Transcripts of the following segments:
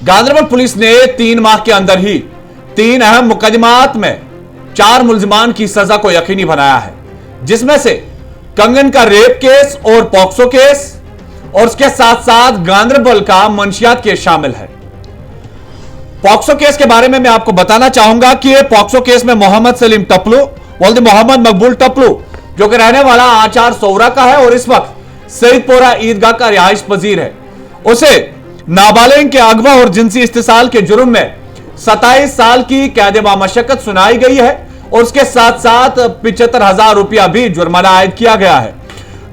Ganderbal police ने 3 माह के अंदर ही 3 अहम मुकदमात में 4 मुल्जिमान की सजा को यकीनी बनाया है, जिसमें से कंगन का रेप केस और पॉक्सो केस और उसके साथ साथ गांधरबल का मंशियात केस शामिल है। पॉक्सो केस के बारे में मैं आपको बताना चाहूंगा कि ये पॉक्सो केस में मोहम्मद सलीम टपलू बोलते मोहम्मद मकबूल टपलू, जो कि रहने वाला आचार सोवरा का है और इस वक्त सईदपोरा ईदगाह का रिहाइश पजीर है, उसे नाबालिग के अगवा और जिनसी इस्तेसाल के जुर्म में 27 साल की कैद मामशक्कत सुनाई गई है और उसके साथ साथ 75,000 रुपया भी जुर्माना आयद किया गया है।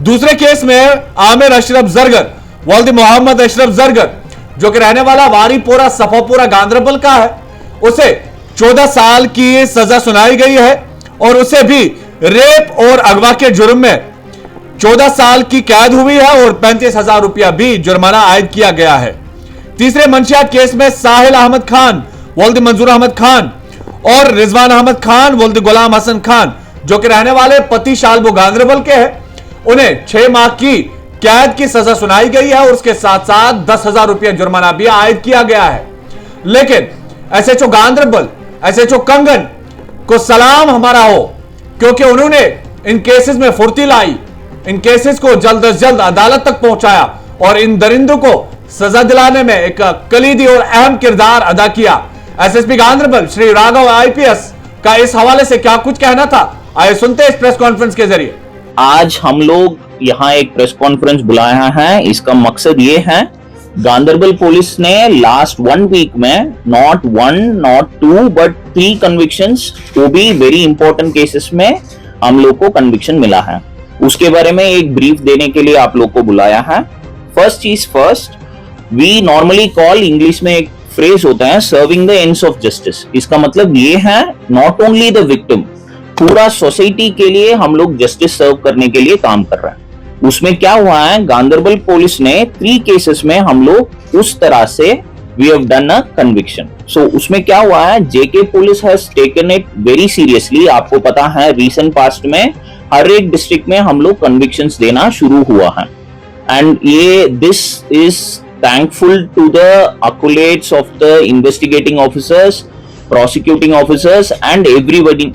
दूसरे केस में आमिर अशरफ जरगर वल्द मोहम्मद अशरफ जरगर, जो कि रहने वाला वारीपोरा सफापुरा गांधरबल का है, उसे 14 साल की सजा सुनाई गई है और उसे भी रेप और अगवा के जुर्म में 14 साल की कैद हुई है और 35,000 रुपया भी जुर्माना आयद किया गया है। तीसरे मंशियात केस में साहिल अहमद खान वल्द मंजूर अहमद खान और रिजवान अहमद खान वल्द गुलाम हसन खान, जो कि रहने वाले पति शालबो गांधरबल के हैं, उन्हें 6 माह की कैद की सजा सुनाई गई है और उसके साथ साथ 10,000 रुपया जुर्माना भी आयद किया गया है। लेकिन एसएचओ गांधरबल, एसएचओ कंगन को सलाम हमारा हो, क्योंकि उन्होंने इन केसेस में फुर्ती लाई, इन केसेस को जल्द से जल्द अदालत तक पहुंचाया और इन दरिंदों को सजा दिलाने में एक कलीदी और अहम किरदार अदा किया। एसएसपी गांधरबल श्री राघव आईपीएस का इस हवाले से क्या कुछ कहना था, आइए सुनते हैं इस प्रेस कॉन्फ्रेंस के जरिए। आज हम लोग यहाँ एक प्रेस कॉन्फ्रेंस बुलाया है। इसका मकसद ये है, गांधरबल पुलिस ने लास्ट 1 वीक में नॉट 1 नॉट 2 बट 3 कन्विक्शंस, वो भी वेरी इंपॉर्टेंट केसेस में हम लोग को कन्विक्शन मिला है। उसके बारे में एक ब्रीफ देने के लिए आप लोग को बुलाया है। फर्स्ट चीज first, we normally call, English में एक फ्रेज होता है, serving the ends of justice. इसका मतलब ये है, नॉट ओनली द विक्टिम, पूरा सोसाइटी के लिए हम लोग जस्टिस सर्व करने के लिए काम कर रहे हैं। उसमें क्या हुआ है, गांधरबल पुलिस ने 3 केसेस में हम लोग उस तरह से we have done a conviction. So उसमें क्या हुआ है, JK police has taken it very seriously. आपको पता है रीसेंट पास्ट में हर एक डिस्ट्रिक्ट में हम लोग कन्विक्शंस देना शुरू हुआ है, एंड ये this is thankful to the accolades of the investigating officers, prosecuting officers and everybody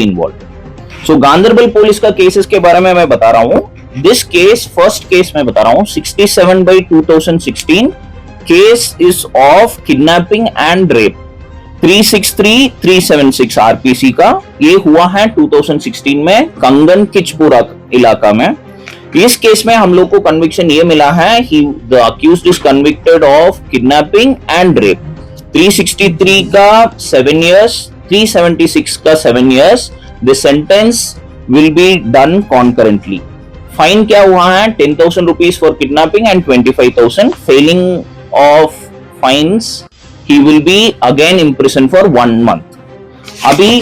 involved. So Ganderbal police का केसेस के बारे में मैं बता रहा हूँ। This case, first case मैं बता रहा हूँ, 67/2016 case is of kidnapping and rape, 363-376 RPC का। ये हुआ है 2016 में कंगन किचपुरा इलाका में। इस केस में हम लोग को कन्विक्शन ये मिला है, the accused is convicted of kidnapping and rape. 363 का 7 years, 376 का 7 years। The sentence will be done concurrently. Fine क्या हुआ है, 10,000 rupees for kidnapping and 25,000। Failing of fines he will be again imprison for 1 month। अभी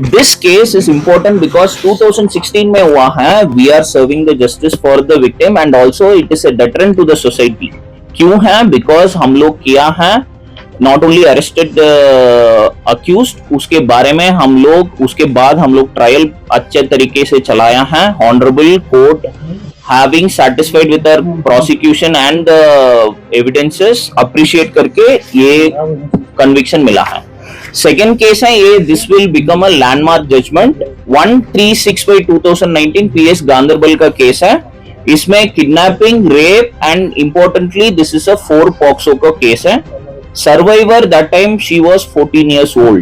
this case is important because 2016 में हुआ है, we are serving the justice for the victim and also it is a deterrent to the society। क्यों है, because हम लोग किया है, not only arrested the accused, उसके बारे में हम लोग, उसके बाद हम लोग ट्रायल अच्छे तरीके से चलाया है। Honorable court having satisfied with our prosecution and evidences, appreciate करके ये conviction मिला है। सेकेंड केस है ये, this will become a landmark judgement, 136/2019 PS Ganderbal का केस है। इसमें kidnapping, rape and importantly this is a 4 POCSO का केस है। Survivor that time she was 14 years old।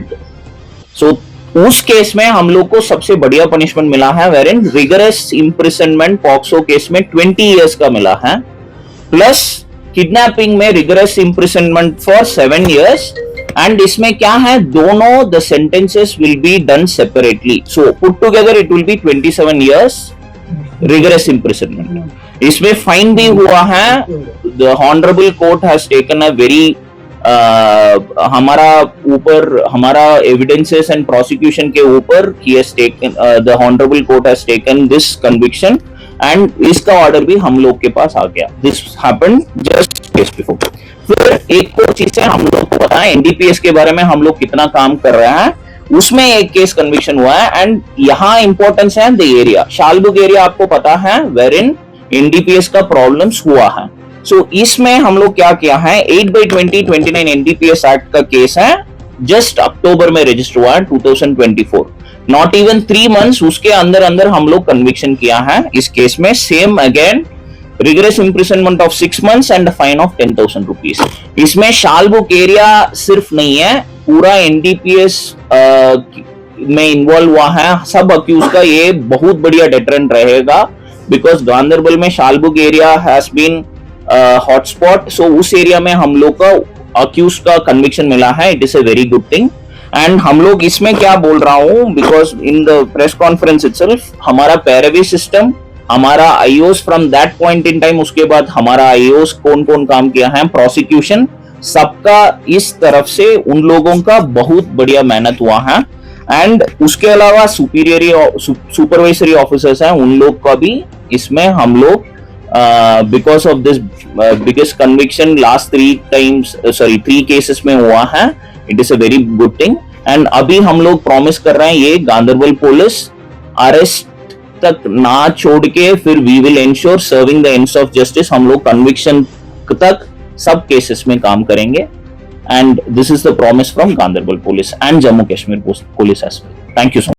So उस केस में हम लोग को सबसे बढ़िया पनिशमेंट मिला है, वेरिन रिगरस इम्प्रिजनमेंट पॉक्सो केस में 20 years का मिला है, प्लस किडनैपिंग में rigorous imprisonment for 7 years। And इसमें क्या है, दोनों the sentences will be done separately. So put together it will be 27 years rigorous imprisonment. इसमें फाइन भी हुआ है। The honourable court has taken a very, हमारा ऊपर, हमारा एविडेंसेस एंड प्रोसिक्यूशन के ऊपर he has taken, the honourable court has taken this conviction and इसका ऑर्डर भी हम लोग के पास आ गया। This happened just days before. फिर एक और चीज है, हम लोग को पता है एनडीपीएस के बारे में हम लोग कितना काम कर रहे हैं, उसमें एक केस कन्विक्शन हुआ है एंड यहाँ इंपॉर्टेंस है द एरिया, शालबुग एरिया आपको पता है, वेर इन एनडीपीएस का प्रॉब्लम्स हुआ है। सो इसमें हम लोग क्या किया है, 8/20/29 एनडीपीएस एक्ट का केस है, जस्ट अक्टूबर में रजिस्टर हुआ है 2024, नॉट इवन 3 months, उसके अंदर अंदर हम लोग कन्विक्शन किया है इस केस में। Same again rigorous imprisonment of 6 months and fine of 10,000 rupees. इसमें शाल बुक एरिया सिर्फ नहीं है, पूरा एनडीपीएस में इन्वॉल्व हुआ है, सब अक्यूज का ये बहुत बढ़िया डेटरेंट रहेगा, बिकॉज गांधरबल में शालबुग एरिया हैज बीन हॉटस्पॉट। सो उस एरिया में हम लोग का अक्यूज का कन्विक्शन मिला है, it is a very good thing. And हम लोग इसमें क्या बोल रहा हूं, because in the press conference itself हमारा पैरवी सिस्टम, हमारा iOS from that point in time, उसके बाद हमारा आईओस कौन कौन काम किया है, प्रोसिक्यूशन, सबका इस तरफ से उन लोगों का बहुत बढ़िया मेहनत हुआ है। एंड उसके अलावा सुपरवाइजरी ऑफिसर्स हैं, उन लोग का भी इसमें हम लोग because of this biggest conviction last 3 cases में हुआ है, it is a very good thing. And अभी हम लोग प्रॉमिस कर रहे हैं ये गांधरबल पुलिस अरेस्ट तक ना छोड़ के, फिर we will ensure serving the ends of justice, हम लोग कन्विक्शन तक सब केसेस में काम करेंगे। And this is the promise from Ganderbal Police and Jammu Kashmir Police as well. Thank you so much.